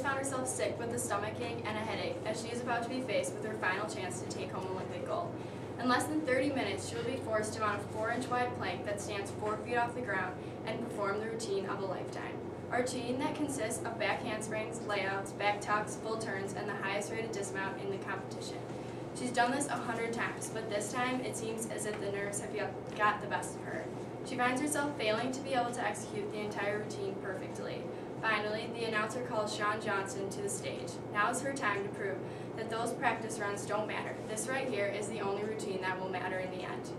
found herself sick with a stomachache and a headache as she is about to be faced with her final chance to take home Olympic gold. In less than 30 minutes, she will be forced to mount a 4-inch wide plank that stands 4 feet off the ground and perform the routine of a lifetime. A routine that consists of back handsprings, layouts, back tucks, full turns, and the highest rated dismount in the competition. She's done this 100 times, but this time it seems as if the nerves have got the best of her. She finds herself failing to be able to execute the entire routine perfectly. Finally, the announcer calls Shawn Johnson to the stage. Now is her time to prove that those practice runs don't matter. This right here is the only routine that will matter in the end.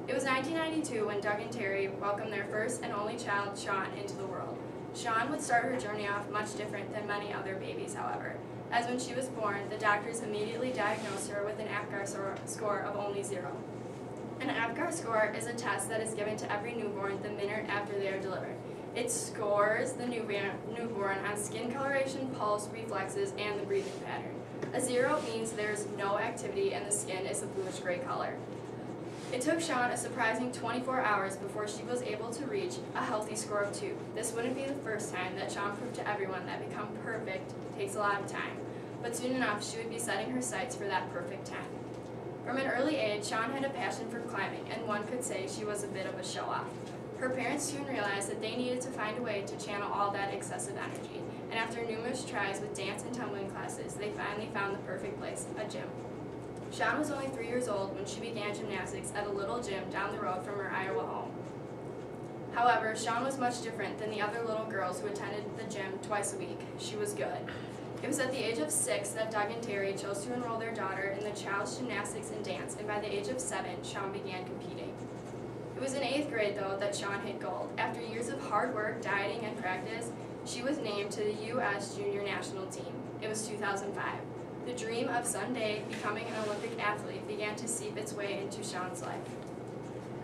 It was 1992 when Doug and Terry welcomed their first and only child, Shawn, into the world. Shawn would start her journey off much different than many other babies, however, as when she was born, the doctors immediately diagnosed her with an APGAR score of only 0. An APGAR score is a test that is given to every newborn the minute after they are delivered. It scores the newborn on skin coloration, pulse, reflexes, and the breathing pattern. A 0 means there is no activity and the skin is a bluish-gray color. It took Shawn a surprising 24 hours before she was able to reach a healthy score of 2. This wouldn't be the first time that Shawn proved to everyone that become perfect takes a lot of time, but soon enough she would be setting her sights for that perfect 10. From an early age, Shawn had a passion for climbing, and one could say she was a bit of a show-off. Her parents soon realized that they needed to find a way to channel all that excessive energy, and after numerous tries with dance and tumbling classes, they finally found the perfect place, a gym. Shawn was only 3 years old when she began gymnastics at a little gym down the road from her Iowa home. However, Shawn was much different than the other little girls who attended the gym twice a week. She was good. It was at the age of 6 that Doug and Terry chose to enroll their daughter in the child's gymnastics and dance, and by the age of 7, Shawn began competing. It was in 8th grade, though, that Shawn hit gold. After years of hard work, dieting, and practice, she was named to the U.S. Junior National Team. It was 2005. The dream of someday becoming an Olympic athlete began to seep its way into Shawn's life.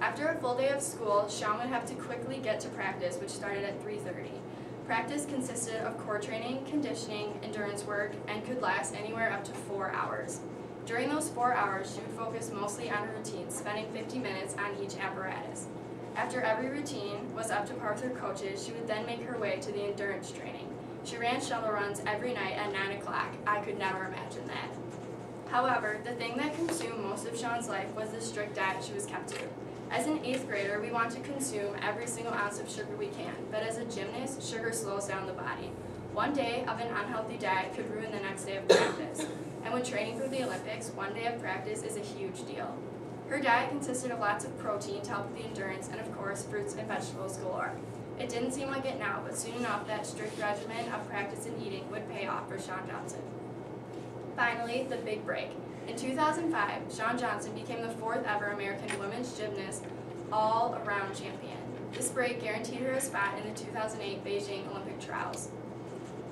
After a full day of school, Shawn would have to quickly get to practice, which started at 3:30. Practice consisted of core training, conditioning, endurance work, and could last anywhere up to 4 hours. During those 4 hours, she would focus mostly on her routine, spending 50 minutes on each apparatus. After every routine was up to par with her coaches, she would then make her way to the endurance training. She ran shuttle runs every night at 9 o'clock. I could never imagine that. However, the thing that consumed most of Shawn's life was the strict diet she was kept to. As an 8th grader, we want to consume every single ounce of sugar we can, but as a gymnast, sugar slows down the body. One day of an unhealthy diet could ruin the next day of practice. And when training for the Olympics, one day of practice is a huge deal. Her diet consisted of lots of protein to help with the endurance and, of course, fruits and vegetables galore. It didn't seem like it now, but soon enough that strict regimen of practice and eating would pay off for Shawn Johnson. Finally, the big break. In 2005, Shawn Johnson became the 4th ever American women's gymnast all-around champion. This break guaranteed her a spot in the 2008 Beijing Olympic trials.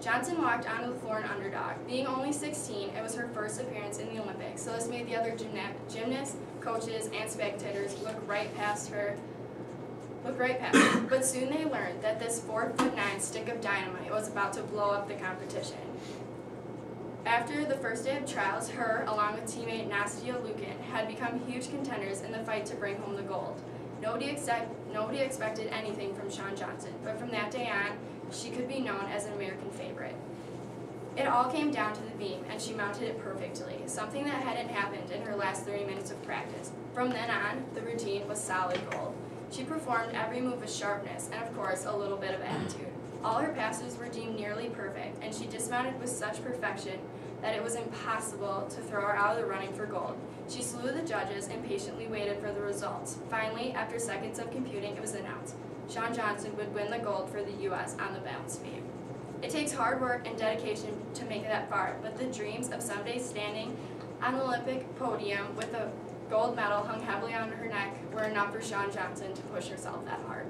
Johnson walked onto the floor an underdog. Being only 16, it was her first appearance in the Olympics, so this made the other gymnasts, coaches, and spectators look right past her. But soon they learned that this 4'9" stick of dynamite was about to blow up the competition. After the first day of trials, her, along with teammate Nastya Lukin, had become huge contenders in the fight to bring home the gold. Nobody expected anything from Shawn Johnson, but from that day on, she could be known as an American favorite. It all came down to the beam, and she mounted it perfectly, something that hadn't happened in her last 30 minutes of practice. From then on, the routine was solid gold. She performed every move with sharpness, and of course, a little bit of attitude. All her passes were deemed nearly perfect, and she dismounted with such perfection that it was impossible to throw her out of the running for gold. She slew the judges and patiently waited for the results. Finally, after seconds of computing, it was announced. Shawn Johnson would win the gold for the U.S. on the balance beam. It takes hard work and dedication to make it that far, but the dreams of someday standing on the Olympic podium with a gold medal hung heavily on her neck were enough for Shawn Johnson to push herself that hard.